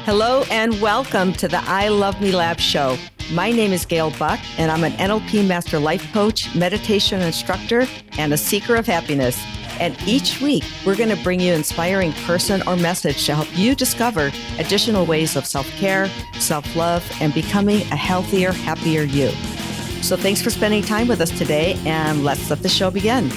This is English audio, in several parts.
Hello and welcome to the I Love Me Lab show. My name is Gail Buck, and I'm an NLP Master Life Coach, meditation instructor, and a seeker of happiness. And each week, we're going to bring you an inspiring person or message to help you discover additional ways of self-care, self-love, and becoming a healthier, happier you. So thanks for spending time with us today, and let's let the show begin.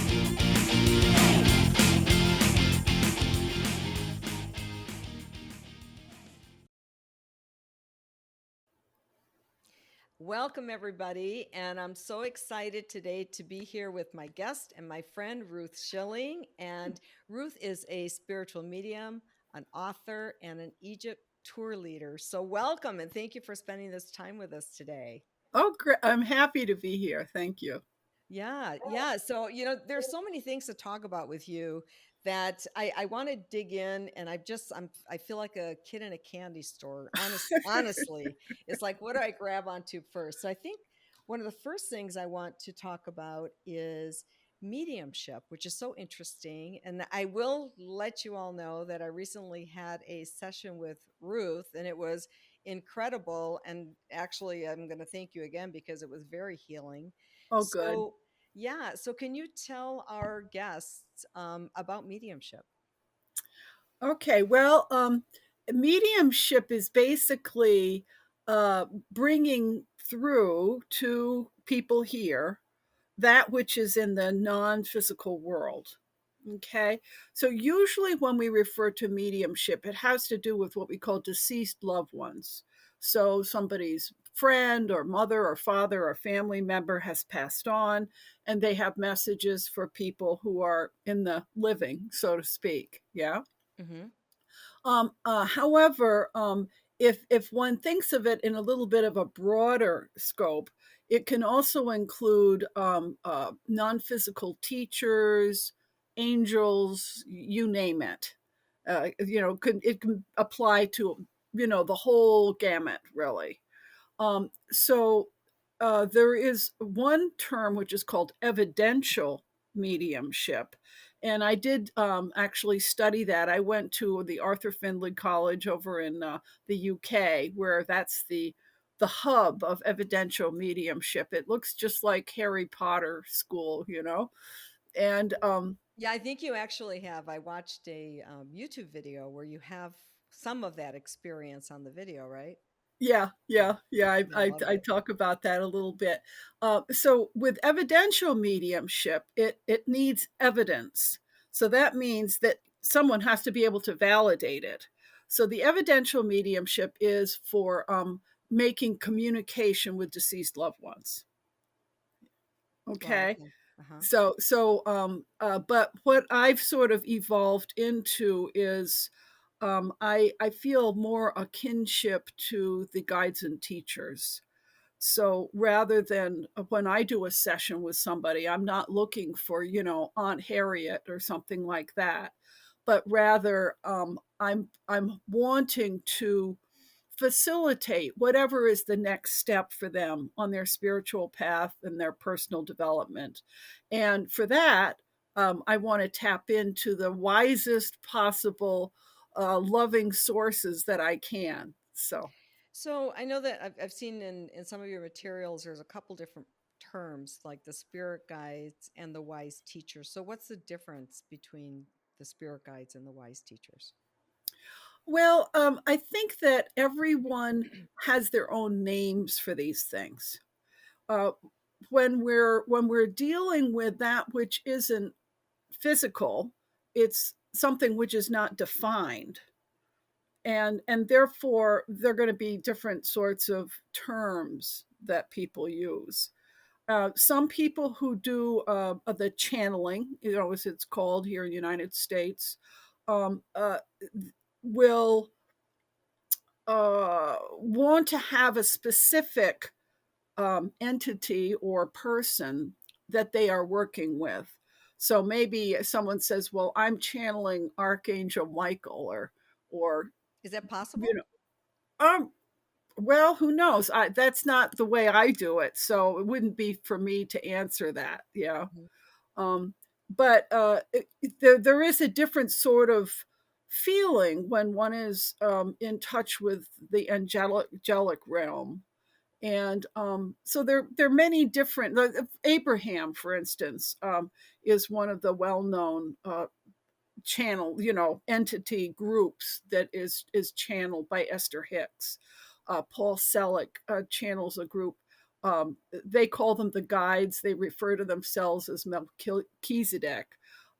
Welcome, everybody, and I'm so excited today to be here with my guest and my friend, Ruth Shilling. And Ruth is a spiritual medium, an author, and an Egypt tour leader. So welcome, and thank you for spending this time with us today. Oh, great. I'm happy to be here. Thank you. Yeah. So, there's so many things to talk about with you that I want to dig in, and I feel like a kid in a candy store. Honestly, it's like, what do I grab onto first? So I think one of the first things I want to talk about is mediumship, which is so interesting. And I will let you all know that I recently had a session with Ruth, and it was incredible. And actually, I'm going to thank you again because it was very healing. Oh, good. So, yeah. So, can you tell our guests about mediumship? Okay. Well, mediumship is basically uh, bringing through to people here that which is in the non physical world. Okay. So, usually when we refer to mediumship, it has to do with what we call deceased loved ones. So, somebody's friend or mother or father or family member has passed on, and they have messages for people who are in the living, so to speak. Yeah. Mm-hmm. However, if one thinks of it in a little bit of a broader scope, it can also include non-physical teachers, angels, you name it. It can apply to the whole gamut, really. So there is one term which is called evidential mediumship. And I did actually study that. I went to the Arthur Findlay College over in the UK, where that's the hub of evidential mediumship. It looks just like Harry Potter school. And Yeah, I think you actually have. I watched a YouTube video where you have some of that experience on the video, right? yeah. I, Yeah, I I, loved I it. talk about that a little bit. So with evidential mediumship, it needs evidence. So that means that someone has to be able to validate it. So the evidential mediumship is for making communication with deceased loved ones. Wow. Okay. Okay. Uh-huh. But what I've sort of evolved into is I feel more a kinship to the guides and teachers. So rather than when I do a session with somebody, I'm not looking for, Aunt Harriet or something like that, but rather I'm wanting to facilitate whatever is the next step for them on their spiritual path and their personal development. And for that, I want to tap into the wisest possible loving sources that I can. So, So I know that I've seen in some of your materials, there's a couple different terms like the spirit guides and the wise teachers. So what's the difference between the spirit guides and the wise teachers? well, I think that everyone has their own names for these things. Uh, when we're dealing with that which isn't physical, it's something which is not defined, and therefore there are going to be different sorts of terms that people use. Some people who do the channeling, as it's called here in the United States, um, uh, will want to have a specific entity or person that they are working with. So maybe someone says, "Well, I'm channeling Archangel Michael," or Is that you possible? know, um, well, who knows? That's not the way I do it, so it wouldn't be for me to answer that. Yeah. Mhm. Um, but there is a different sort of feeling when one is in touch with the angelic realm. And so there are many different. Abraham, for instance, is one of the well-known channel, entity groups that is channeled by Esther Hicks. Paul Selick channels a group. They call them the guides. They refer to themselves as Melchizedek.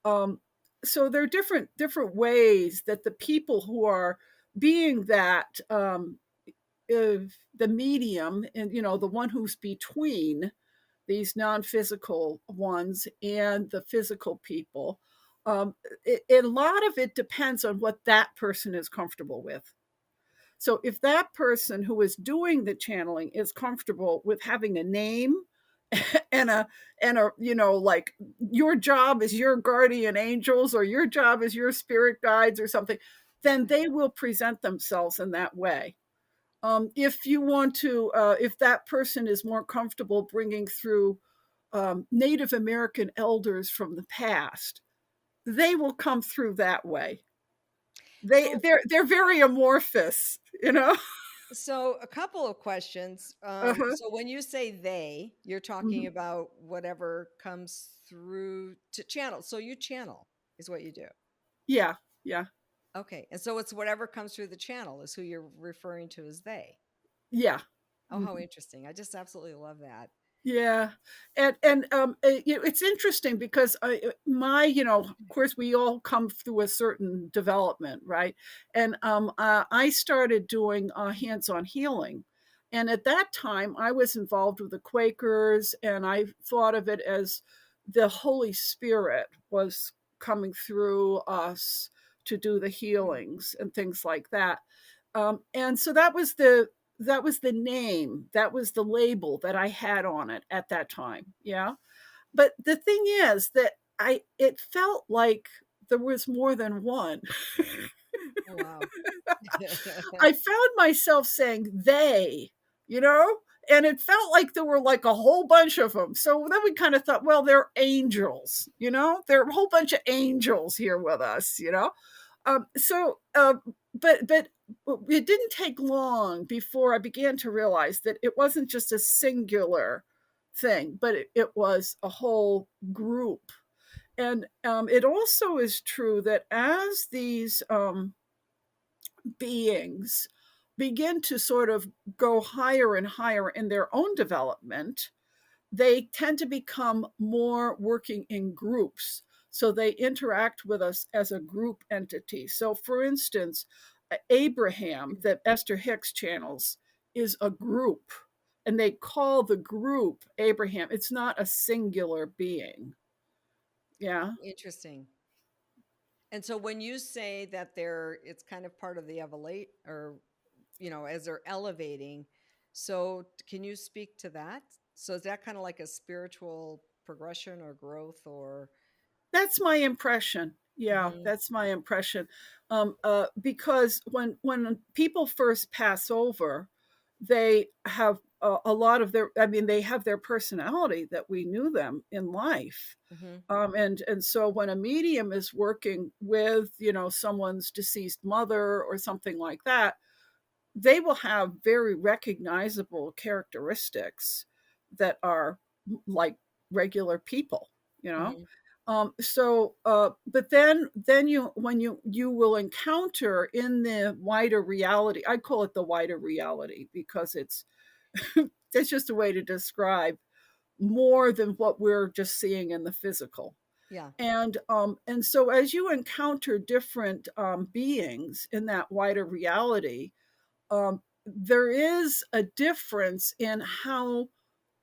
Um, so there are different ways that the people who are being that the medium, and the one who's between these non-physical ones and the physical people, a lot of it depends on what that person is comfortable with. So if that person who is doing the channeling is comfortable with having a name and a like your job is your guardian angels, or your job is your spirit guides or something, then they will present themselves in that way. If you want to, if that person is more comfortable bringing through Native American elders from the past, they will come through that way. So They're very amorphous, you know. so a couple of questions. Uh-huh. So when you say they, you're talking Mhm. about whatever comes through to channel. So you channel is what you do. Yeah, yeah, Okay. And so it's whatever comes through the channel is who you're referring to as they. yeah. Oh, how Mhm. interesting. I just absolutely love that. Yeah, it's interesting because my, of course, we all come through a certain development, right? And I started doing hands-on healing, and at that time, I was involved with the Quakers, and I thought of it as the Holy Spirit was coming through us to do the healings and things like that. And so that was the name, that was the label that I had on it at that time. Yeah. But the thing is that it felt like there was more than one. Oh, wow. I found myself saying they, you know, and it felt like there were like a whole bunch of them. So then we kind of thought, well, they're angels, there are a whole bunch of angels here with us. So, but it didn't take long before I began to realize that it wasn't just a singular thing, but it was a whole group. And it also is true that as these beings begin to sort of go higher and higher in their own development, they tend to become more working in groups. So they interact with us as a group entity. So, for instance, Abraham, that Esther Hicks channels, is a group, and they call the group Abraham. It's not a singular being. Yeah. Interesting. And so when you say that it's kind of part of the evolate or, as they're elevating, so can you speak to that? So is that kind of like a spiritual progression or growth or? That's my impression. Yeah, Mhm, that's my impression. Because when people first pass over, they have a lot of their. I mean, they have their personality that we knew them in life. mhm, And so when a medium is working with someone's deceased mother or something like that, they will have very recognizable characteristics that are like regular people, you know. mhm. But then you when you will encounter in the wider reality. I call it the wider reality because it's just a way to describe more than what we're just seeing in the physical. Yeah. And so as you encounter different beings in that wider reality, there is a difference in how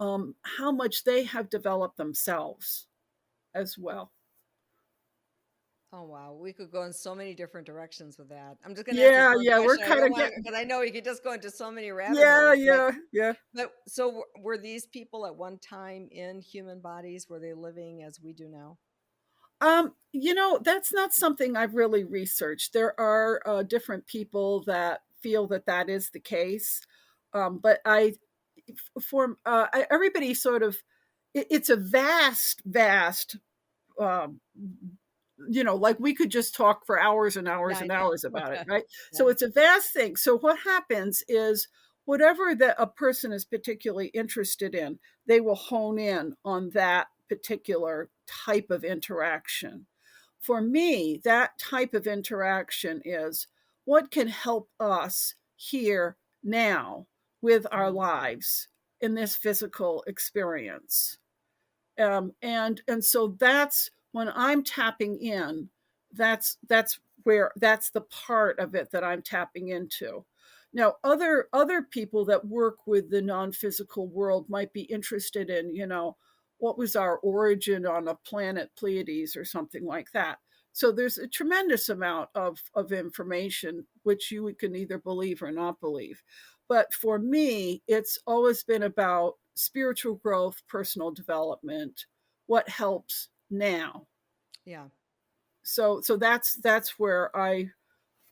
much they have developed themselves as well. Oh, wow. We could go in so many different directions with that. I'm just going to ask this Yeah, one yeah, we're question. I kind don't of want getting. because I know you could just go into so many rabbit Yeah, holes, but yeah, yeah. but so were these people at one time in human bodies? Were they living as we do now? That's not something I've really researched. There are different people that feel that that is the case, but everybody sort of, it's a vast, vast um, like we could just talk for hours and Yeah, hours I and know. hours about it, right? So Yeah. it's a vast thing. So what happens is whatever that a person is particularly interested in, they will hone in on that particular type of interaction. For me, that type of interaction is what can help us here now with our Mhm. lives in this physical experience. And so that's when I'm tapping in. That's the part of it that I'm tapping into. Now, other people that work with the non-physical world might be interested in, what was our origin on a planet Pleiades or something like that. So there's a tremendous amount of information which you can either believe or not believe. But for me, it's always been about spiritual growth, personal development, what helps now. Yeah. So that's where I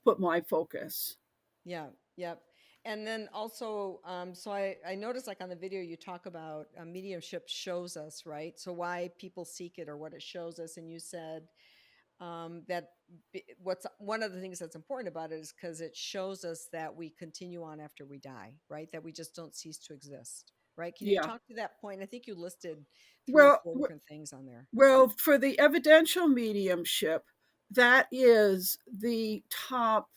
put my focus. Yeah. Yep. And then also, so I noticed like on the video you talk about mediumship shows us, right? So why people seek it or what it shows us. And you said that what's one of the things that's important about it is because it shows us that we continue on after we die, right? That we just don't cease to exist, right? Can you Yeah. talk to that point? I think you listed three or Well, four different things on there. well, for the evidential mediumship, that is the top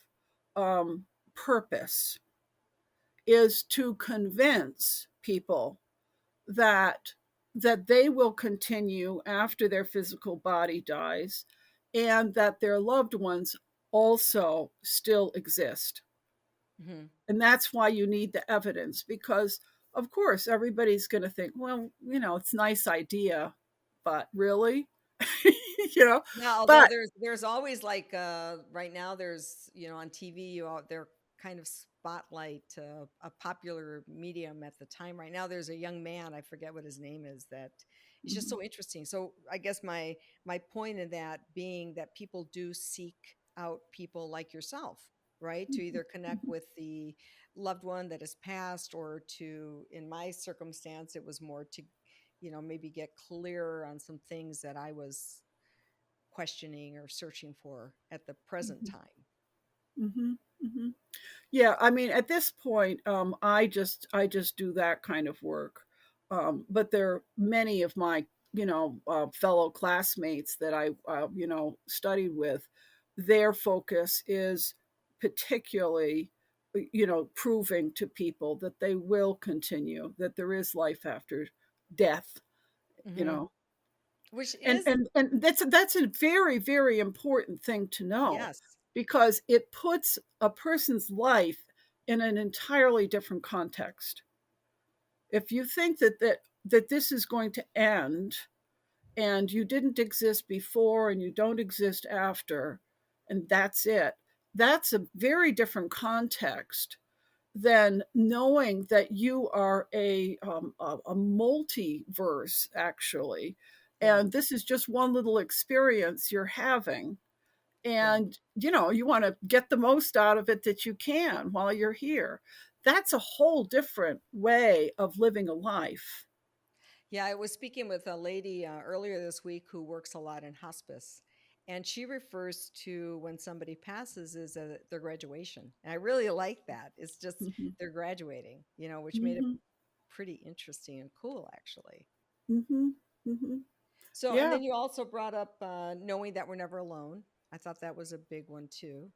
um, purpose, is to convince people that they will continue after their physical body dies, and that their loved ones also still exist. Hmm. And that's why you need the evidence, because of course everybody's going to think, well, it's a nice idea, but really, you know Yeah, although but there's always like right now there's on TV they're kind of spotlight a popular medium at the time. Right now there's a young man, I forget what his name is, that is just Mhm, so interesting. So I guess my point in that being that people do seek out people like yourself, right? To mhm, either connect mhm, with the loved one that has passed, or to, in my circumstance, it was more to maybe get clearer on some things that I was questioning or searching for at the present mhm, time. mhm, mhm. Yeah, I mean, at this point, I just do that kind of work. But there are many of my, fellow classmates that I, studied with. Their focus is particularly, proving to people that they will continue, that there is life after death. You Hmm. know, Which and is, and and that's a very, very important thing to know, yes. because it puts a person's life in an entirely different context. If you think that this is going to end, and you didn't exist before and you don't exist after, and that's it, that's a very different context than knowing that you are a multiverse, actually, Yeah. and this is just one little experience you're having, Yeah. and you want to get the most out of it that you can while you're here. That's a whole different way of living a life. Yeah. I was speaking with a lady earlier this week who works a lot in hospice. And she refers to when somebody passes as their graduation. And I really like that. It's just Mhm. they're graduating, which made it Mhm. pretty interesting and cool, actually. Mhm. Mhm. So, and Yeah. then you also brought up knowing that we're never alone. I thought that was a big one too.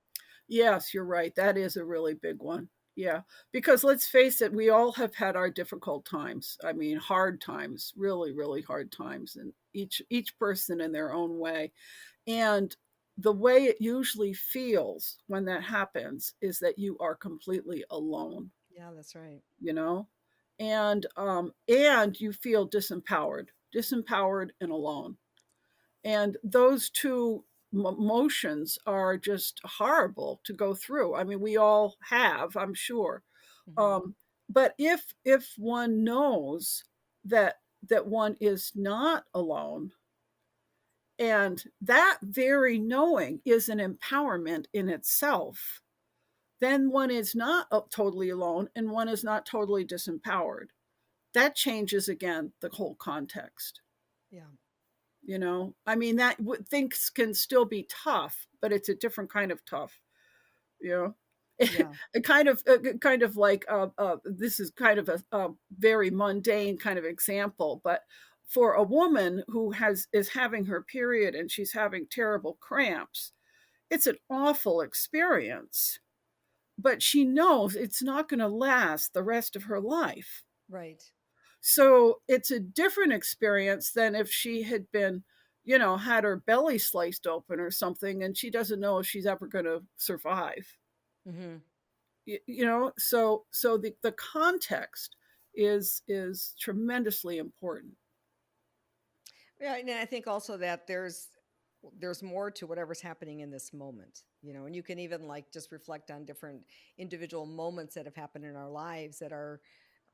Yes, you're right. That is a really big one. Yeah, because let's face it, we all have had our difficult times. I mean, hard times, really, really hard times, and each person in their own way. And the way it usually feels when that happens is that you are completely alone, Yeah, that's right. you know? And you feel disempowered and alone. And those two emotions are just horrible to go through. I mean, we all have, I'm sure. Hmm. But if one knows that one is not alone, and that very knowing is an empowerment in itself, then one is not totally alone, and one is not totally disempowered. That changes again the whole context. Yeah. you know. I mean, that things can still be tough, but it's a different kind of tough, you know. Yeah. Kind of like this is kind of a very mundane kind of example, but for a woman who has is having her period and she's having terrible cramps, it's an awful experience, but she knows it's not going to last the rest of her life. Right. So it's a different experience than if she had been, you know, had her belly sliced open or something and she doesn't know if she's ever going to survive. Hmm. You know, so the context is tremendously important. Yeah, and I think also that there's more to whatever's happening in this moment, you know, and you can even like just reflect on different individual moments that have happened in our lives that are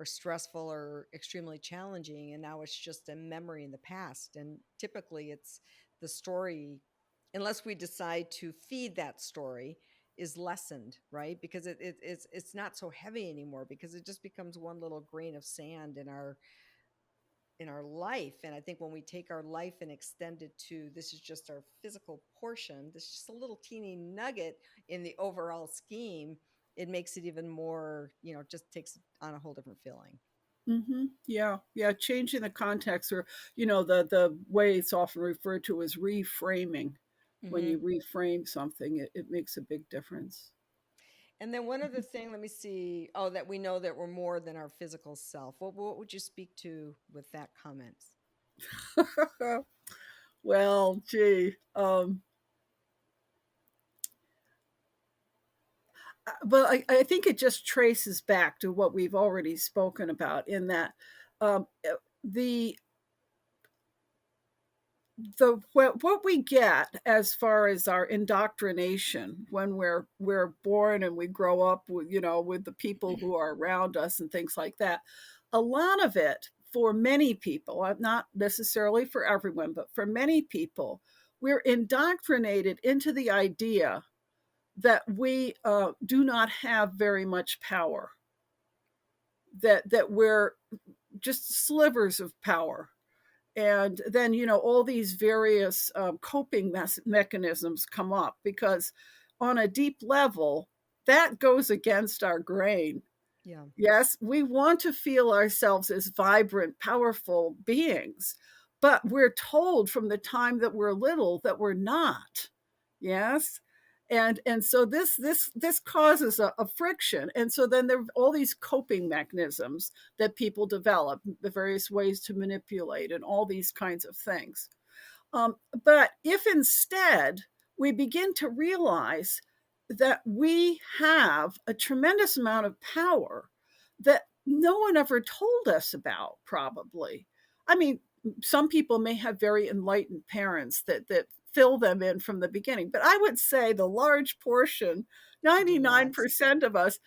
stressful or extremely challenging, and now it's just a memory in the past. And typically it's the story, unless we decide to feed that story, is lessened, right? Because it's not so heavy anymore, because it just becomes one little grain of sand in our life. And I think when we take our life and extend it to this is just our physical portion, this is just a little teeny nugget in the overall scheme, it makes it even more, you know, just takes on a whole different feeling. Yeah, yeah, changing the context, or you know, the way it's often referred to as reframing. When Hmm. you reframe something, it makes a big difference. And then one other thing, let me see. Oh, that we know that we're more than our physical self. What would you speak to with that comment? Well, gee, but I think it just traces back to what we've already spoken about in that the what we get as far as our indoctrination when we're born and we grow up with, you know, with the people who are around us and things like that, a lot of it for many people, not necessarily for everyone, but for many people, we're indoctrinated into the idea that we do not have very much power, that we're just slivers of power. And then, you know, all these various coping mechanisms come up because on a deep level that goes against our grain. Yeah. Yes, we want to feel ourselves as vibrant, powerful beings, but we're told from the time that we're little that we're not. Yes. And so this causes a friction. And so then there are all these coping mechanisms that people develop, the various ways to manipulate and all these kinds of things. But if instead we begin to realize that we have a tremendous amount of power that no one ever told us about, probably. I mean, some people may have very enlightened parents that fill them in from the beginning, but I would say the large portion, Do not. 99% of us,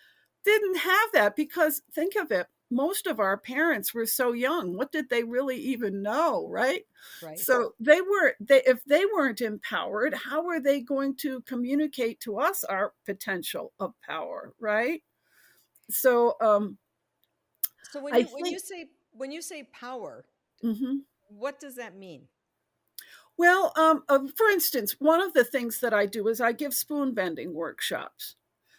didn't have that because think of it, most of our parents were so young. What did they really even know, right? Right. So they weren't they if they weren't empowered, how were they going to communicate to us our potential of power, right? So So I when think you say power, mhm. what does that mean? Well, for instance, one of the things that I do is I give spoon bending workshops.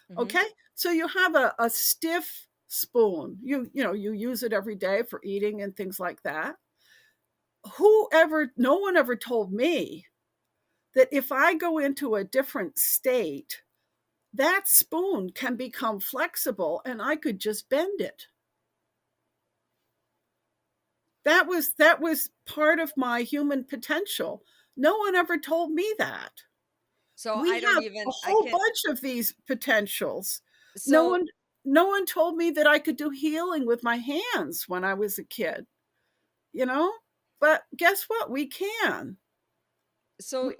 Hmm. Okay, so you have a stiff spoon. You know you use it every day for eating and things like that. No one ever told me that if I go into a different state, that spoon can become flexible and I could just bend it. That was part of my human potential. No one ever told me that. So We I don't have a even I whole can't bunch of these potentials. No so one no one told me that I could do healing with my hands when I was a kid, you know? But guess what? We can. We,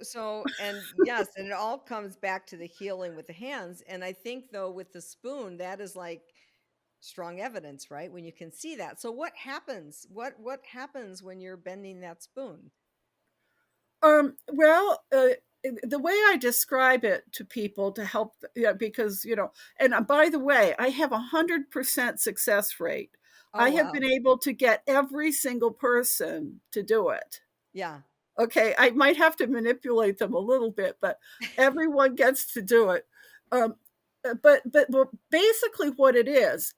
and yes, and it all comes back to the healing with the hands. And I think though with the spoon, that is like strong evidence, right? When you can see that. So what happens? What happens when you're bending that spoon? well, the way I describe it to people to help, yeah, because you know, and by the way, I have 100% success rate. Oh I have wow. been able to get every single person to do it. Yeah. Okay, I might have to manipulate them a little bit, but everyone gets to do it. Um, but basically, what it is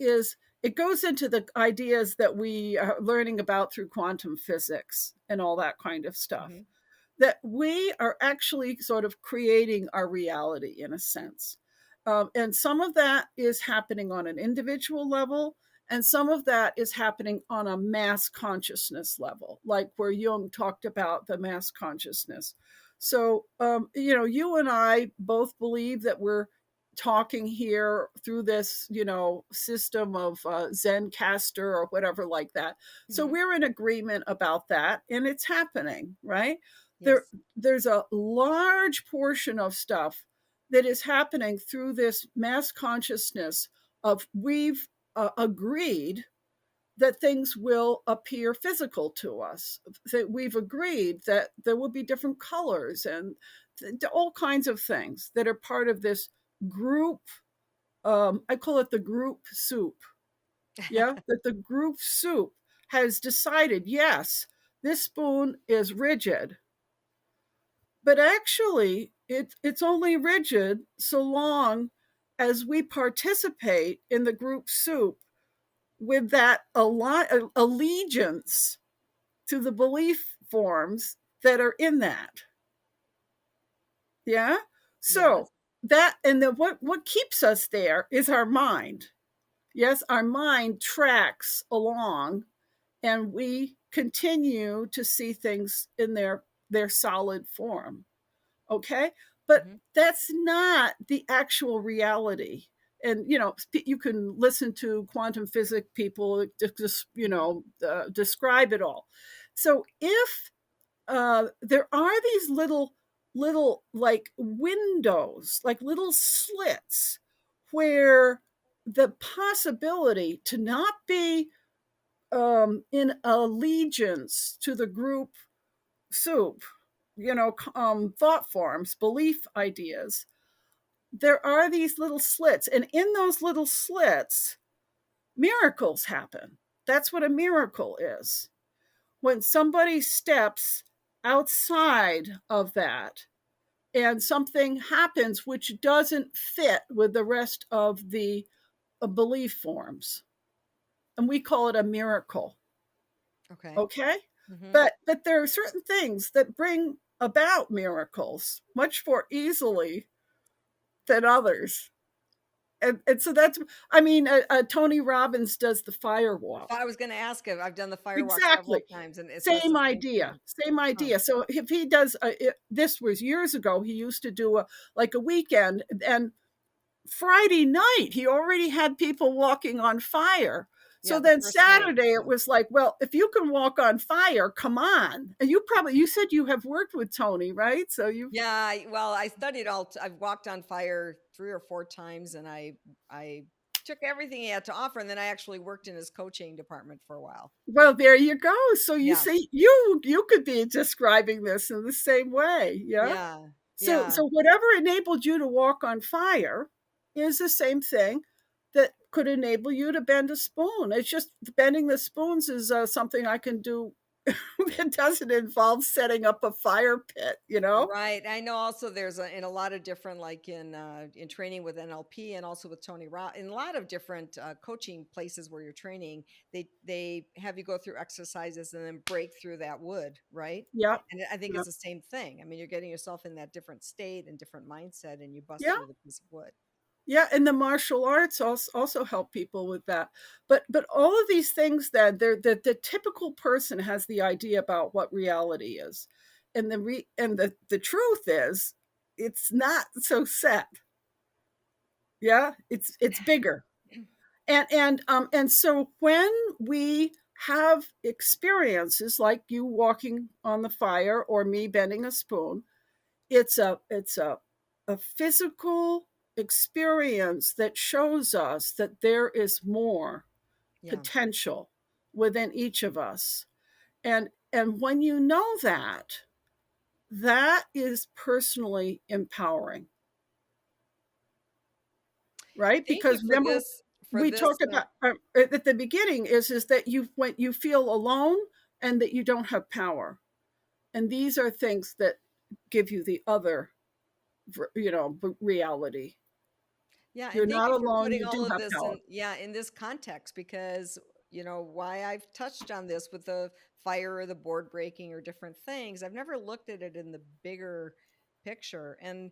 it goes into the ideas that we are learning about through quantum physics and all that kind of stuff. Mhm. That we are actually sort of creating our reality in a sense. And some of that is happening on an individual level, and some of that is happening on a mass consciousness level, like where Jung talked about the mass consciousness. So, you and I both believe that we're talking here through this, system of Zencaster or whatever like that. So Mhm. we're in agreement about that, and it's happening, right? there Yes. there's a large portion of stuff that is happening through this mass consciousness of we've agreed that things will appear physical to us, that we've agreed that there will be different colors and all kinds of things that are part of this group. I call it the group soup. Yeah, that the group soup has decided, yes, this spoon is rigid, but actually, it's only rigid so long as we participate in the group soup with that allegiance to the belief forms that are in that. Yeah. So Yes. that, and then what keeps us there is our mind. Yes, our mind tracks along, and we continue to see things in their solid form. Okay, but Mhm. that's not the actual reality. And you can listen to quantum physics people just Mhm. describe it all. So if there are these little like windows, like little slits, where the possibility to not be in allegiance to the group soup, thought forms, belief ideas, there are these little slits. And in those little slits, miracles happen. That's what a miracle is. When somebody steps outside of that and something happens which doesn't fit with the rest of the belief forms. And we call it a miracle. Okay. Okay? Mhm. But there are certain things that bring about miracles much more easily than others. And so that's, I mean, Tony Robbins does the fire walk. I was gonna ask if I've done the firewalk several Exactly. times, and it says Same the same idea. thing. Same Huh. idea. So if he does, this was years ago, he used to do a weekend, and Friday night, he already had people walking on fire. So Yeah, the then first night. Saturday, it Yeah. was like, well, if you can walk on fire, come on. And you said you have worked with Tony, right? So you, Yeah, well, I studied I've walked on fire 3 or 4 times, and I took everything he had to offer, and then I actually worked in his coaching department for a while. well, there you go. So you Yeah. see, you could be describing this in the same way. Yeah. Yeah. So Yeah. so whatever enabled you to walk on fire is the same thing that could enable you to bend a spoon. It's just bending the spoons is something I can do. It doesn't involve setting up a fire pit, you know? Right. I know also there's in a lot of different, like in training with NLP and also with Tony Robb, in a lot of different coaching places where you're training, they have you go through exercises and then break through that wood, right? Yep. And I think it's Yep. the same thing. I mean, you're getting yourself in that different state and different mindset, and you bust Yeah. through the piece of wood. Yeah, and the martial arts also help people with that. But all of these things that the typical person has the idea about what reality is. And the truth is it's not so set. Yeah, it's bigger. And so when we have experiences like you walking on the fire or me bending a spoon, it's a physical experience that shows us that there is more Yeah. potential within each of us. And when you know that, that is personally empowering, right? Thank you Because for remember, this for we this talked about at the beginning is that you when you feel alone and that you don't have power. And these are things that give you the other, reality. Yeah, and You're thank not you for alone. putting You all do of have this power. in, yeah, in this context, because why I've touched on this with the fire or the board breaking or different things. I've never looked at it in the bigger picture. And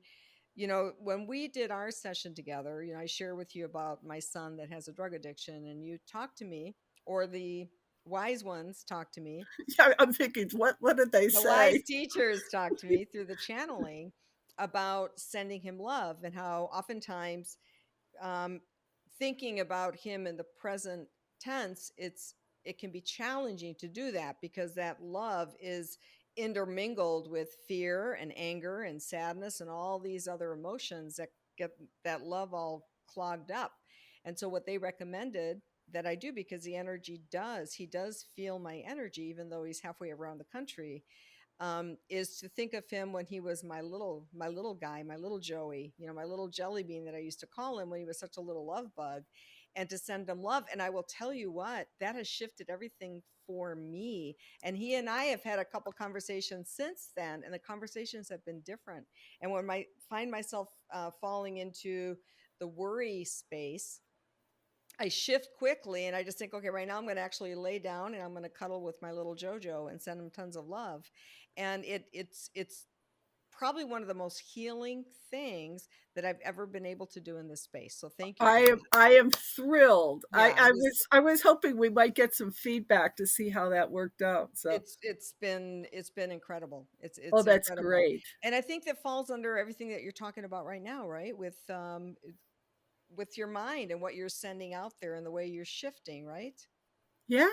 when we did our session together, I share with you about my son that has a drug addiction, and you talk to me, or the wise ones talk to me, Yeah, I'm thinking, what did they the wise say? teachers talk to me through the channeling about sending him love, and how oftentimes, um, thinking about him in the present tense, it can be challenging to do that, because that love is intermingled with fear and anger and sadness and all these other emotions that get that love all clogged up. And so what they recommended that I do, because he does feel my energy even though he's halfway around the country, is to think of him when he was my little guy, my little Joey, my little jelly bean that I used to call him when he was such a little love bug, and to send him love. And I will tell you what, that has shifted everything for me. And he and I have had a couple conversations since then, and the conversations have been different. And when I find myself falling into the worry space, I shift quickly and I just think, okay, right now I'm going to actually lay down and I'm going to cuddle with my little JoJo and send him tons of love. And it's probably one of the most healing things that I've ever been able to do in this space. So thank you I for am that. I am thrilled. I, Yeah, I this was I was hoping we might get some feedback to see how that worked out. So, it's been incredible. It's oh, it's that's incredible. great. And I think that falls under everything that you're talking about right now, right? With your mind and what you're sending out there and the way you're shifting, right? Yeah.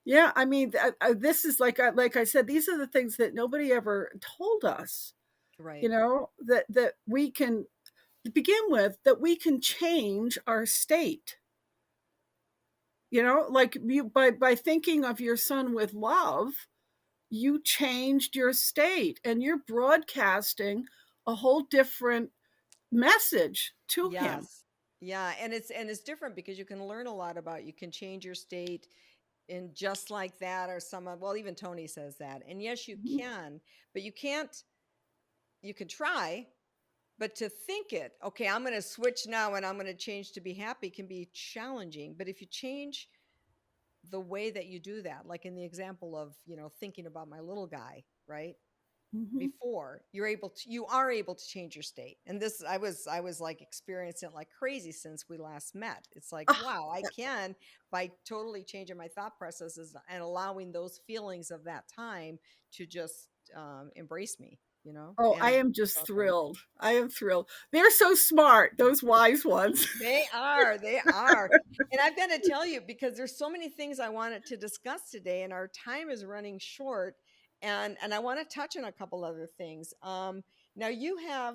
Yeah, I mean, this is like I said, these are the things that nobody ever told us, Right. that we can, to begin with, that we can change our state. Like, by thinking of your son with love, you changed your state and you're broadcasting a whole different message to him. Yes. Yeah, and it's different because you can learn a lot about, you can change your state in just like that, or some of, well, even Tony says that. And yes, you Mhm. can, but you can't, you can try, but to think it, okay, I'm going to switch now and I'm going to change to be happy, can be challenging. But if you change the way that you do that, like in the example of, thinking about my little guy, right? Mhm. Before, you are able to change your state. And this, I was like experiencing it like crazy since we last met. It's like, Ah, wow, I can, by totally changing my thought processes and allowing those feelings of that time to just embrace me, oh, I and am just go there. thrilled. I am thrilled. They're so smart, those wise ones. They are. And I've got to tell you, because there's so many things I wanted to discuss today and our time is running short, and I want to touch on a couple other things. Now you're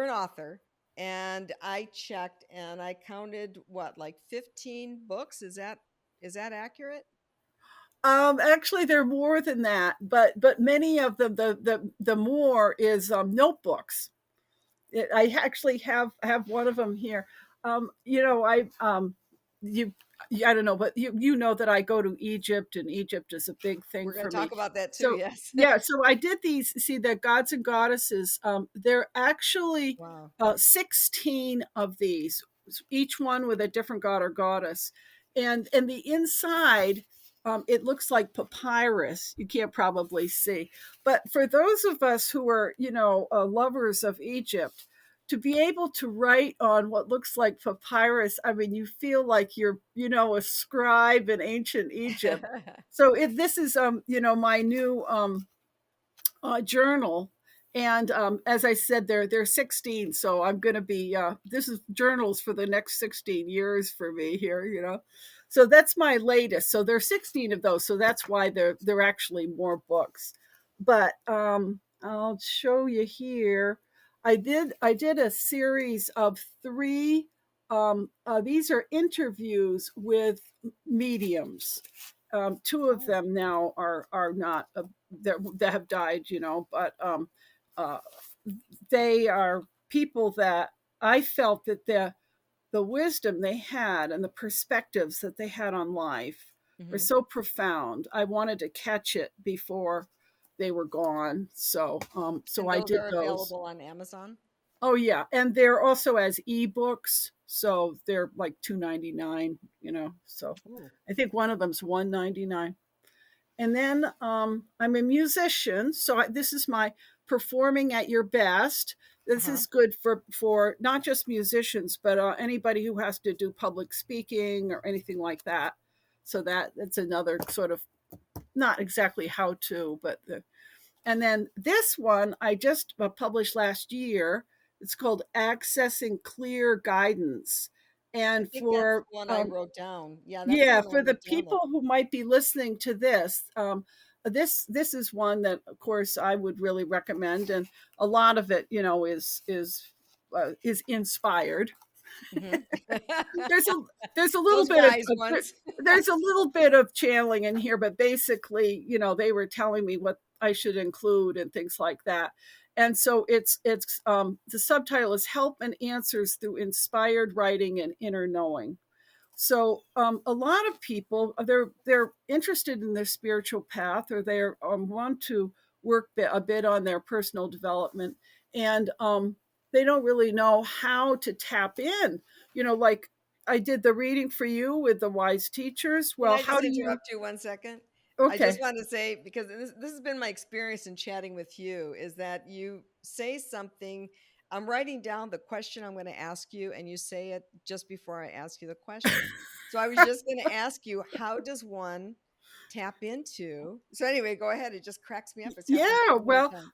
an author, and I checked and I counted, what, like 15 books? Is that accurate? Actually, they're more than that, but many of them, the more is notebooks. I actually have one of them here. I you I don't know, but you know that I go to Egypt, and Egypt is a big thing We're going for to me. talk about that too, So yes. yeah, so I did these. See, the gods and goddesses. They're actually Wow. 16 of these, each one with a different god or goddess, and the inside. It looks like papyrus. You can't probably see, but for those of us who are, lovers of Egypt, to be able to write on what looks like papyrus, I mean, you feel like you're, a scribe in ancient Egypt. So this is, my new journal. And as I said, they're 16, so I'm going to be. This is journals for the next 16 years for me here. So that's my latest. So there's 16 of those. So that's why they're actually more books. But I'll show you here. I did a series of three. These are interviews with mediums. Two of Oh. them now are not that have died, but uh, they are people that I felt that the wisdom they had and the perspectives that they had on life were Hmm. so profound. I wanted to catch it before they were gone. So And I those did are those. available on Amazon? Oh yeah, and they're also as ebooks, so they're like 2.99. So Ooh. I think one of them's 1.99. And then I'm a musician, so this is my performing at your best. This Uh-huh. is good for not just musicians, but anybody who has to do public speaking or anything like that. So that's another sort of, not exactly how to, but and then this one I just published last year. It's called Accessing Clear Guidance. I And think that's for the one I wrote down. Yeah, that's the yeah, one I for the wrote down that people who might be listening to this, this is one that, of course, I would really recommend, and a lot of it, is inspired. mhm. There's a there's a little Those bit wise ones. there's a little bit of channeling in here, but basically, they were telling me what I should include and things like that. And so it's the subtitle is Help and Answers Through Inspired Writing and Inner Knowing. So a lot of people, they're interested in their spiritual path, or they want to work a bit on their personal development, and they don't really know how to tap in. Like I did the reading for you with the wise teachers. Can Well, I how just do you? interrupt you 1 second? I just Okay. want to say, because this has been my experience in chatting with you, is that you say something. I'm writing down the question I'm going to ask you, and you say it just before I ask you the question. So I was just going to ask you, how does one tap into? So anyway, go ahead. It just cracks me up. It's happened Yeah, so many well, times.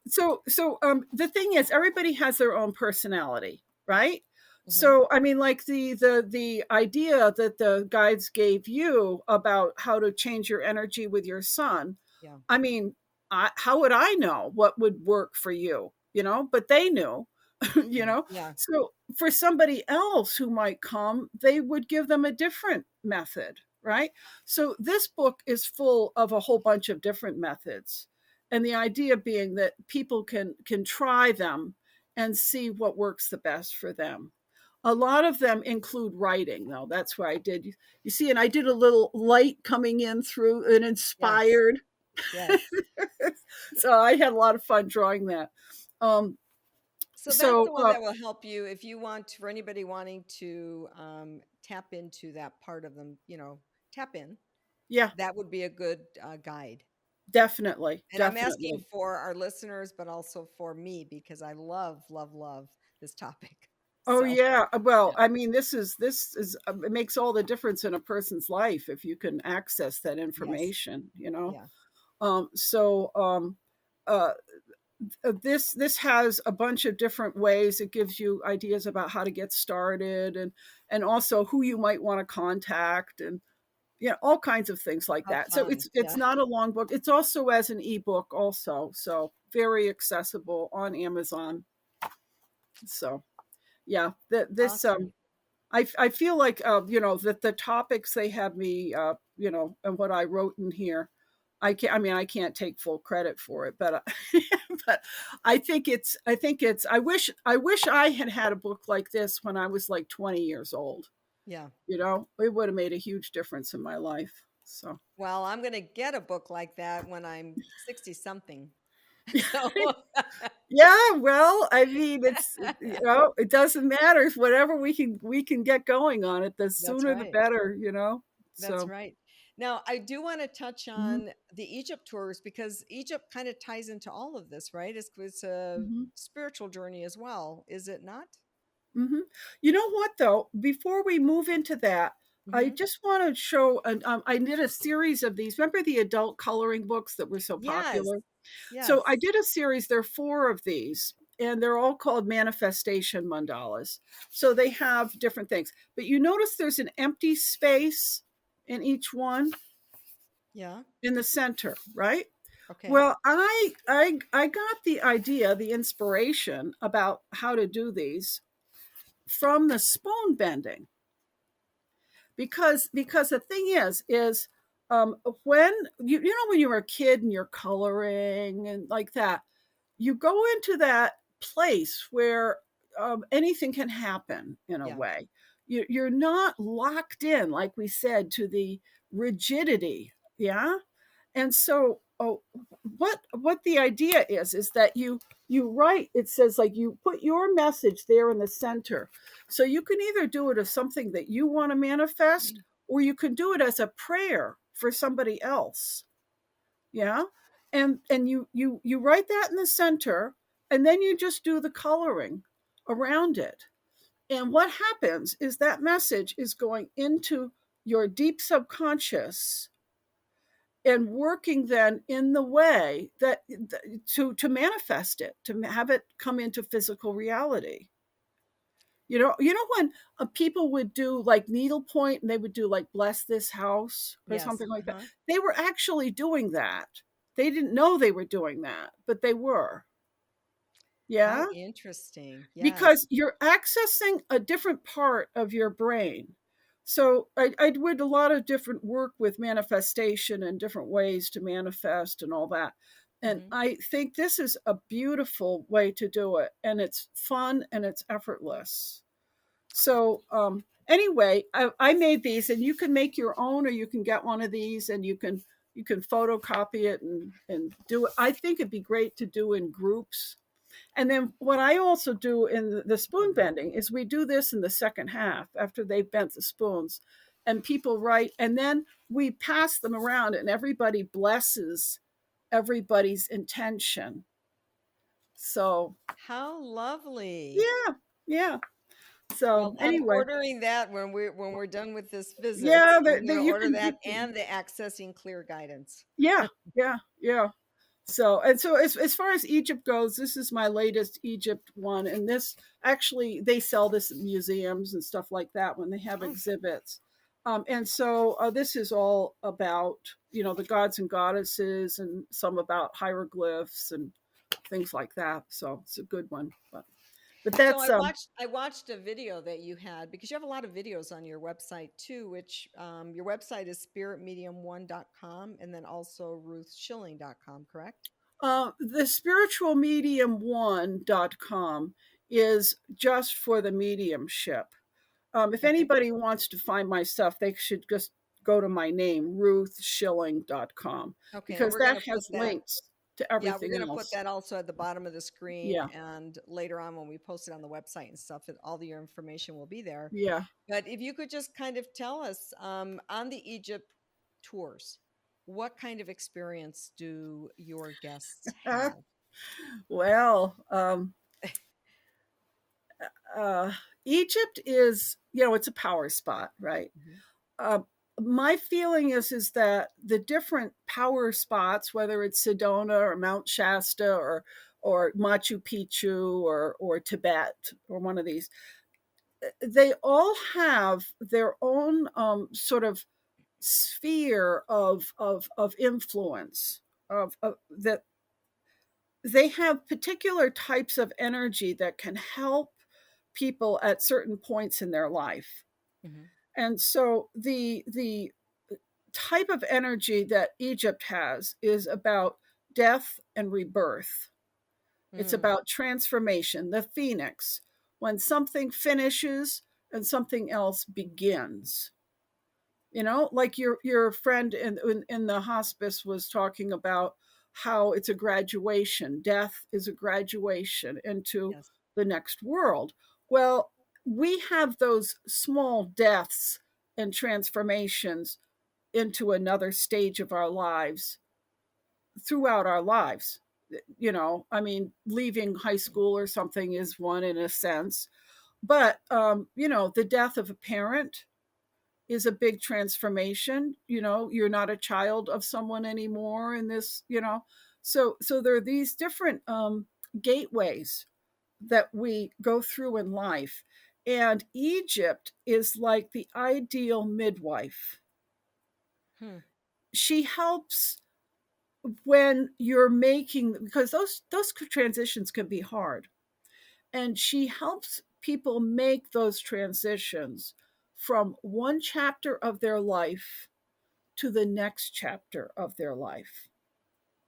the thing is, everybody has their own personality, right? Hmm. So I mean, like the idea that the guides gave you about how to change your energy with your son. Yeah. I mean, how would I know what would work for you? But they knew. you Right. know Yeah. so for somebody else who might come, they would give them a different method, right? So this book is full of a whole bunch of different methods, and the idea being that people can try them and see what works the best for them. A lot of them include writing, though. That's why I did, you see, and I did a little light coming in through an Yes. inspired. Yes. So I had a lot of fun drawing that. um, So that's so the one that will help you if you want, for anybody wanting to tap into that part of them, tap in. yeah, That would be a good guide. definitely, And I'm asking definitely. for our listeners, but also for me, because I love, love, love this topic. Oh So, yeah. Well, yeah. I mean, this is it makes all the difference in a person's life if you can access that Yes. information. Yeah. So uh, this has a bunch of different ways. It gives you ideas about how to get started, and also who you might want to contact, and all kinds of things like How that. So fun. it's Yeah. not a long book. It's also as an ebook also, so very accessible on Amazon. So yeah, that this Awesome. I feel like that the topics they have me and what I wrote in here, I can't take full credit for it, but but I think it's I wish I had had a book like this when I was like 20 years old. Yeah. It would have made a huge difference in my life. So Well, I'm going to get a book like that when I'm 60 something. So, yeah, well, I mean, it doesn't matter. It's whatever we can get going on it. The that's sooner the right. better. That's So. right. Now, I do want to touch Mhm, on the Egypt tours, because Egypt kind of ties into all of this, right? It's a mhm, spiritual journey as well, is it not? mhm. You know what, though? Before we move into that, I Hmm. just want to show. I did a series of these. Remember the adult coloring books that were so Yes. popular? So I Yes. did a series. There are four of these, and they're all called manifestation mandalas. So they have different things. But you notice there's an empty space in each one Yeah. in the center, right? Okay. Well, I got the idea, the inspiration about how to do these from the spoon bending, because the thing is when when you're a kid and you're coloring and like that, you go into that place where anything can happen in a Yeah. way. You're not locked in, like we said, to the rigidity. Yeah. And so oh, what the idea is that you write, it says like you put your message there in the center. So you can either do it as something that you want to manifest, or you can do it as a prayer for somebody else. Yeah. And you write that in the center, and then you just do the coloring around it. And what happens is that message is going into your deep subconscious and working then in the way that to manifest it, to have it come into physical reality. You know when people would do like needlepoint, and they would do like bless this house or Yes. something like that. Uh-huh. They were actually doing that. They didn't know they were doing that, but they were. How Yeah, interesting. Yes. because you're accessing a different part of your brain. So I did a lot of different work with manifestation and different ways to manifest and all that. And Hmm. I think this is a beautiful way to do it. And it's fun and it's effortless. So anyway, I made these, and you can make your own, or you can get one of these, and you can photocopy it and do it. I think it'd be great to do in groups. And then what I also do in the spoon bending is we do this in the second half after they've bent the spoons, and people write, and then we pass them around, and everybody blesses everybody's intention. So How lovely. yeah, yeah. So Well, I'm anyway, ordering that when we're done with this visit. yeah, I'm going to you order can, that and the accessing clear guidance. yeah, yeah, yeah. So as far as Egypt goes, this is my latest Egypt one, and this actually they sell this at museums and stuff like that when they have Oh, exhibits. And so this is all about the gods and goddesses, and some about hieroglyphs and things like that. So it's a good one. But so that's I watched a video that you had because you have a lot of videos on your website too, which your website is spiritmedium1.com and then also ruthshilling.com, correct? the spiritualmedium1.com is just for the mediumship. If Okay. anybody wants to find my stuff, they should just go to my name, ruthshilling.com, Okay, and because we're going that to put has that. links to Yeah, we're everything going to put else. that also at the bottom of the screen, Yeah, and later on when we post it on the website and stuff, all the your information will be there. yeah. But if you could just kind of tell us on the Egypt tours, what kind of experience do your guests have? Well, uh, Egypt is, it's a power spot, right? Mhm. Uh, my feeling is that the different power spots, whether it's Sedona or Mount Shasta or Machu Picchu or Tibet or one of these, they all have their own sort of sphere of influence of that they have particular types of energy that can help people at certain points in their life. Mhm. And so the type of energy that Egypt has is about death and rebirth. It's Mm, about transformation, the phoenix, when something finishes and something else begins. Like your friend in the hospice was talking about how it's a graduation. Death is a graduation into yes. the next world. Well, we have those small deaths and transformations into another stage of our lives throughout our lives. I mean, leaving high school or something is one in a sense, but the death of a parent is a big transformation. You're not a child of someone anymore in this. So there are these different gateways that we go through in life, and Egypt is like the ideal midwife. Hmm. She helps when you're making, because those transitions can be hard, and she helps people make those transitions from one chapter of their life to the next chapter of their life.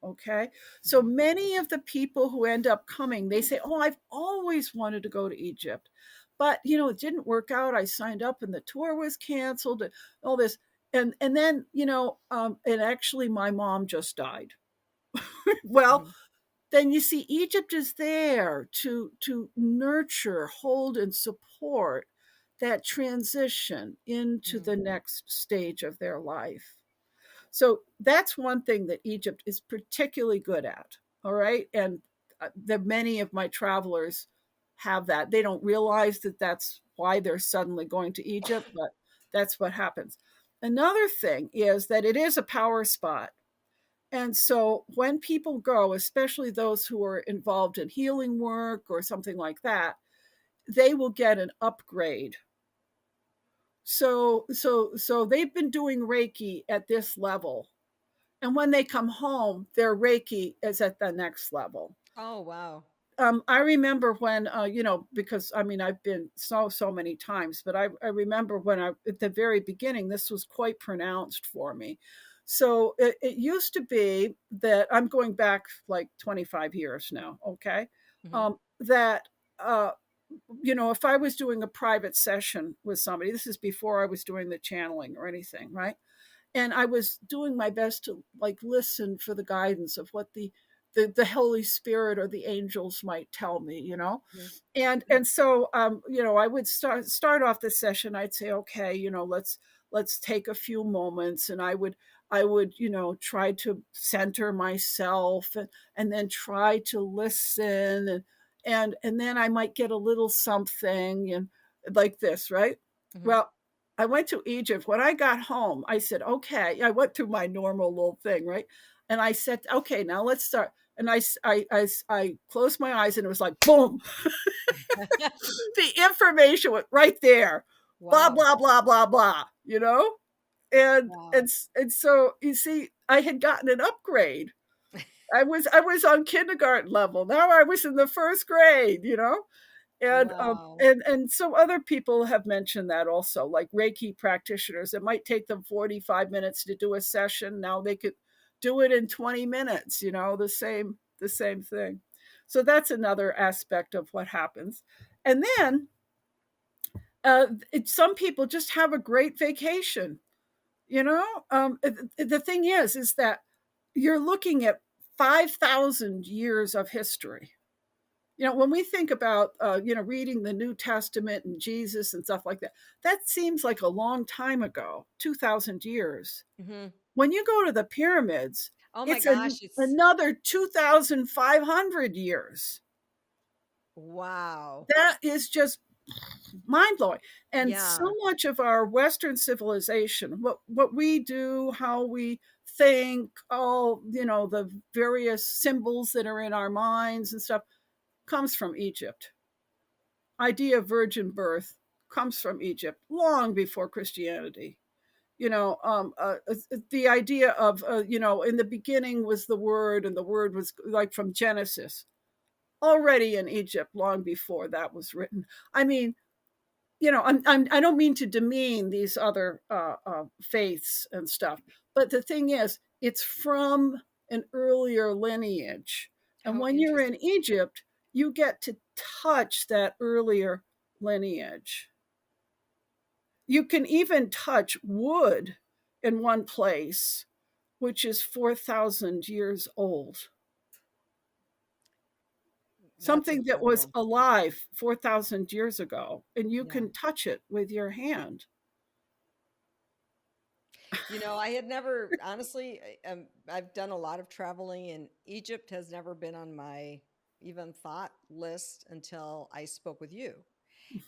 Okay. So Mhm. many of the people who end up coming, they say, "Oh, I've always wanted to go to Egypt, but it didn't work out. I signed up and the tour was canceled and all this." And then, and actually my mom just died. Well, Mhm. then you see Egypt is there to nurture, hold, and support that transition into Mhm. the next stage of their life. So that's one thing that Egypt is particularly good at. All right. And the many of my travelers have that. They don't realize that that's why they're suddenly going to Egypt, but that's what happens. Another thing is that it is a power spot. And so when people go, especially those who are involved in healing work or something like that, they will get an upgrade. So they've been doing Reiki at this level. And when they come home, their Reiki is at the next level. Oh, wow. I remember when, because I mean, I've been so many times, but I remember when at the very beginning, this was quite pronounced for me. So it used to be that I'm going back like 25 years now. Okay. Mhm. That, uh, if I was doing a private session with somebody, this is before I was doing the channeling or anything, right? And I was doing my best to like listen for the guidance of what the Holy Spirit or the angels might tell me, Mhm. and so I would start off the session. I'd say, okay, let's take a few moments, and I would try to center myself, and then try to listen, and then I might get a little something and like this, right? Mhm. Well, I went to Egypt. When I got home, I said, okay, I went through my normal little thing, right? And I said, okay, now let's start. And I closed my eyes and it was like, boom, the information was right there. Blah, Wow. blah, blah, blah, blah, Wow. and so you see, I had gotten an upgrade. I was on kindergarten level. Now I was in the first grade. And Wow. and so other people have mentioned that also, like Reiki practitioners. It might take them 45 minutes to do a session. Now they could do it in 20 minutes, the same thing. So that's another aspect of what happens. And then some people just have a great vacation. The thing is that you're looking at 5,000 years of history. When we think about reading the New Testament and Jesus and stuff like that, that seems like a long time ago, 2,000 years. Mhm. When you go to the pyramids, Oh my it's gosh, it's another 2,500 years. wow. That is just mind blowing. And so Yeah. much of our Western civilization, what we do, how we think, all the various symbols that are in our minds and stuff, comes from Egypt. Idea of virgin birth comes from Egypt long before Christianity. The idea of in the beginning was the word, and the word was like from Genesis, already in Egypt long before that was written. I mean, I don't mean to demean these other faiths and stuff, but the thing is, it's from an earlier lineage, and How when you're in interesting. Egypt, you get to touch that earlier lineage. You can even touch wood in one place, which is 4,000 years old. That's Something that was incredible. alive 4,000 years ago, and you Yeah. can touch it with your hand. I had never, honestly, I've done a lot of traveling, and Egypt has never been on my even thought list until I spoke with you.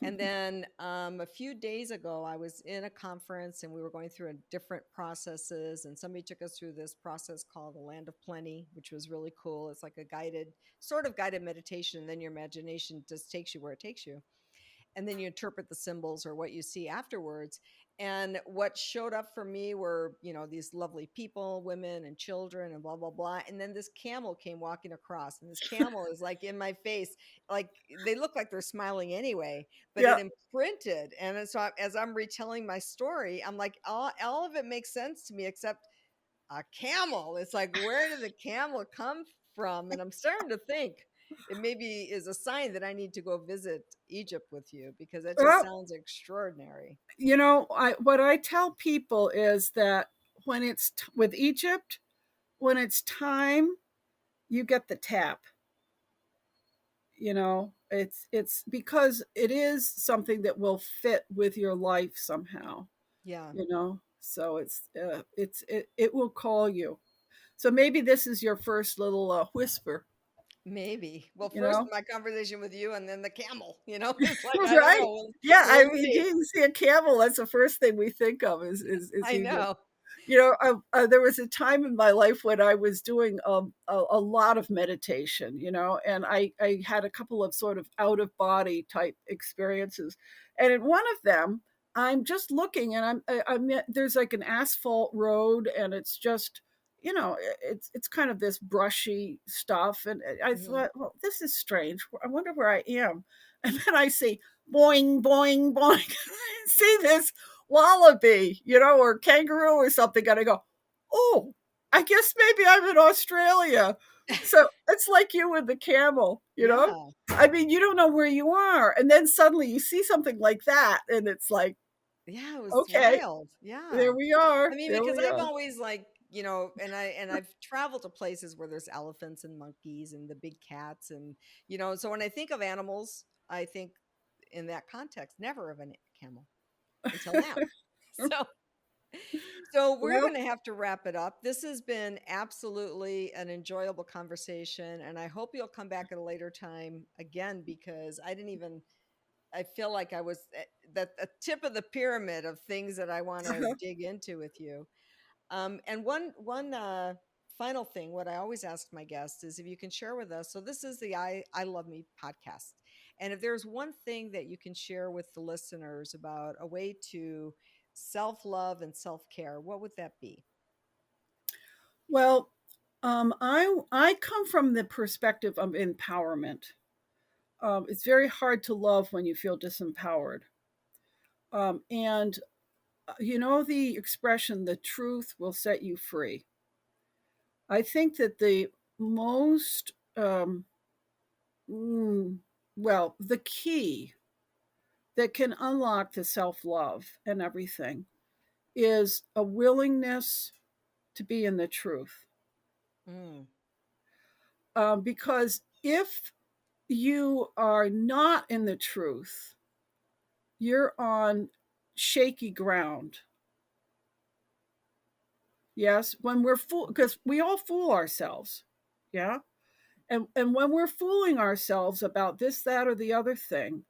And then a few days ago, I was in a conference and we were going through different processes. And somebody took us through this process called the Land of Plenty, which was really cool. It's like a sort of guided meditation. And then your imagination just takes you where it takes you, and then you interpret the symbols or what you see afterwards. And what showed up for me were, these lovely people, women and children and blah blah blah. And then this camel came walking across, and this camel is like in my face, like they look like they're smiling anyway, but it Yeah. imprinted. And so as I'm retelling my story, I'm like, all of it makes sense to me except a camel. It's like, where did the camel come from? And I'm starting to think it maybe is a sign that I need to go visit Egypt with you, because that just Well, sounds extraordinary. what I tell people is that when it's with Egypt, when it's time, you get the tap. It's because it is something that will fit with your life somehow. Yeah, So it will call you. So maybe this is your first little whisper. maybe. Well, you first know my conversation with you, and then the camel. It's like I don't right? know. Yeah, I We'll mean, see. you see a camel, that's the first thing we think of is I either. know. There was a time in my life when I was doing a lot of meditation, and I had a couple of sort of out of body type experiences. And in one of them, I'm just looking, and I'm there's like an asphalt road, and it's just, it's kind of this brushy stuff. And I Mhm. thought, well, this is strange. I wonder where I am. And then I see boing, boing, boing. See this wallaby, or kangaroo or something. And I go, oh, I guess maybe I'm in Australia. So it's like you with the camel. Yeah. I mean, you don't know where you are. And then suddenly you see something like that. And it's like, Yeah, it was okay, wild. there Yeah. we are. I mean, There because we I've are. always like, and I've traveled to places where there's elephants and monkeys and the big cats and so when I think of animals, I think in that context never of a camel until now. So we're Well, going to have to wrap it up. This has been absolutely an enjoyable conversation, and I hope you'll come back at a later time again because I feel like I was at the tip of the pyramid of things that I want to dig into with you. And one final thing, what I always ask my guests is if you can share with us. So this is the I Love Me podcast, and if there's one thing that you can share with the listeners about a way to self love and self care, what would that be? well, I come from the perspective of empowerment. It's very hard to love when you feel disempowered. And you know the expression, the truth will set you free. I think that the most, the key that can unlock the self love and everything is a willingness to be in the truth. Mm, Because if you are not in the truth, you're on shaky ground. Yes, when we're fool, because we all fool ourselves. Yeah. And when we're fooling ourselves about this, that, or the other thing,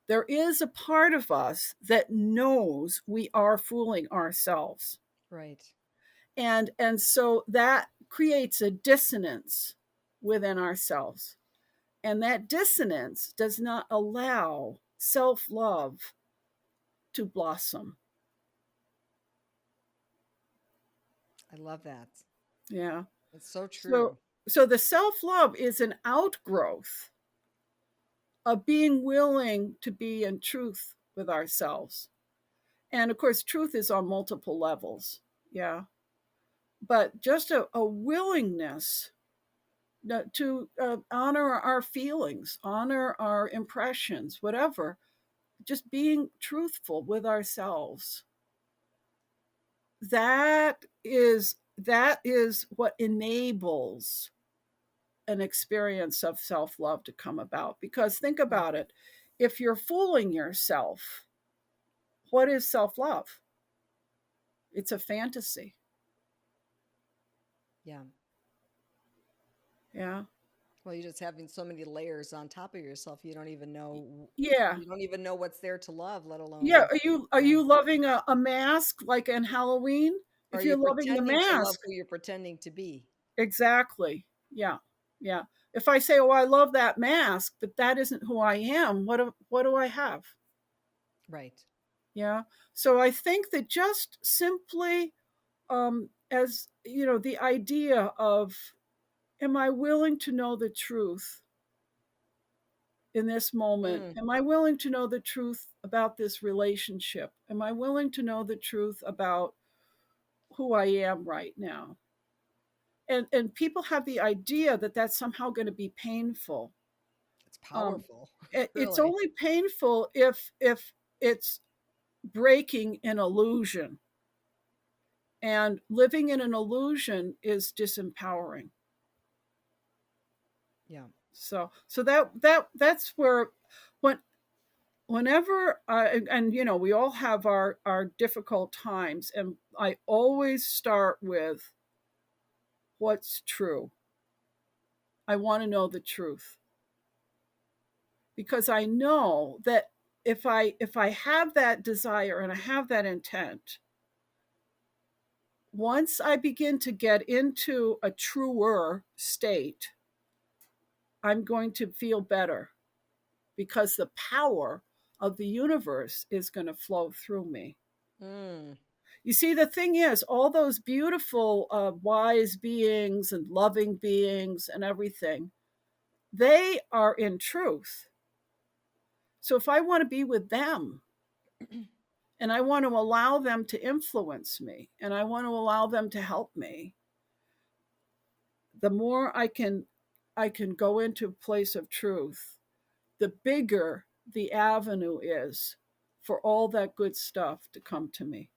there is a part of us that knows we are fooling ourselves. right. And so that creates a dissonance within ourselves. And that dissonance does not allow self-love to blossom. I love that. Yeah. It's so So true. so the self-love is an outgrowth of being willing to be in truth with ourselves. And of course, truth is on multiple levels. Yeah. But just a willingness to honor our feelings, honor our impressions, whatever, just being truthful with ourselves. That is what enables an experience of self-love to come about. Because think Mm, about it. If you're fooling yourself, what is self-love? It's a fantasy. yeah. Yeah. Well, you're just having so many layers on top of yourself. Yeah. You don't even know what's there to love, let Yeah. alone, Are yeah. you loving a mask like in Halloween? Are If you you're loving the pretending to love mask, who you're pretending to be? exactly. Yeah. Yeah. If I say, "Oh, I love that mask," but that isn't who I am, what do I have? Right. Yeah. So I think that just simply, as the idea of, am I willing to know the truth in this moment? Mm, Am I willing to know the truth about this relationship? Am I willing to know the truth about who I am right now? And people have the idea that that's somehow going to be painful. it's Um, powerful, it's really. only painful if it's breaking an illusion, and living in an illusion is disempowering. Yeah. So that's where when whenever and you know, we all have our difficult times, and I always start with what's true. I want to know the truth, because I know that if I have that desire and I have that intent, once I begin to get into a truer state, I'm going to feel better, because the power of the universe is going to flow through me. Mm. You see, the thing is, all those beautiful, wise beings and loving beings and everything, they are in truth. So if I want to be with them, and I want to allow them to influence me, and I want to allow them to help me, the more I can go into a place of truth, the bigger the avenue is for all that good stuff to come to me.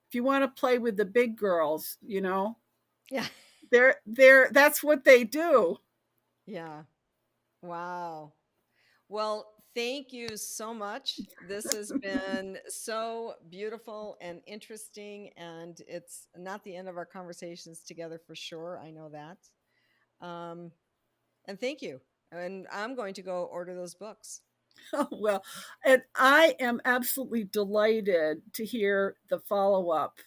If you want to play with the big girls, you know, Yeah. they're that's what they do. Yeah. Wow. Well, thank you so much. This has been so beautiful and interesting, and it's not the end of our conversations together for sure. I know that. Um, and thank you. And I'm going to go order those books. Well, and I am absolutely delighted to hear the follow up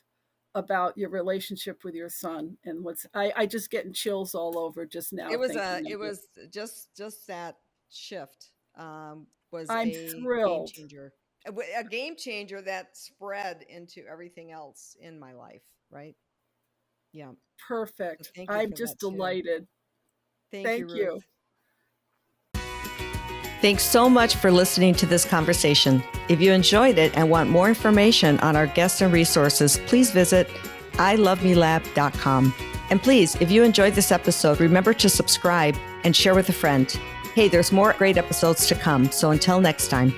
about your relationship with your son, and what's I just getting chills all over just now thinking It of it. was just that shift was I'm a game thrilled. changer. A game changer that spread into everything else in my life, right? Yeah. So Perfect. thank you I'm for that just too. delighted. Thank you, Thank you. Ruth. Thanks so much for listening to this conversation. If you enjoyed it and want more information on our guests and resources, please visit ilovemelab.com. And please, if you enjoyed this episode, remember to subscribe and share with a friend. Hey, there's more great episodes to come. So until next time.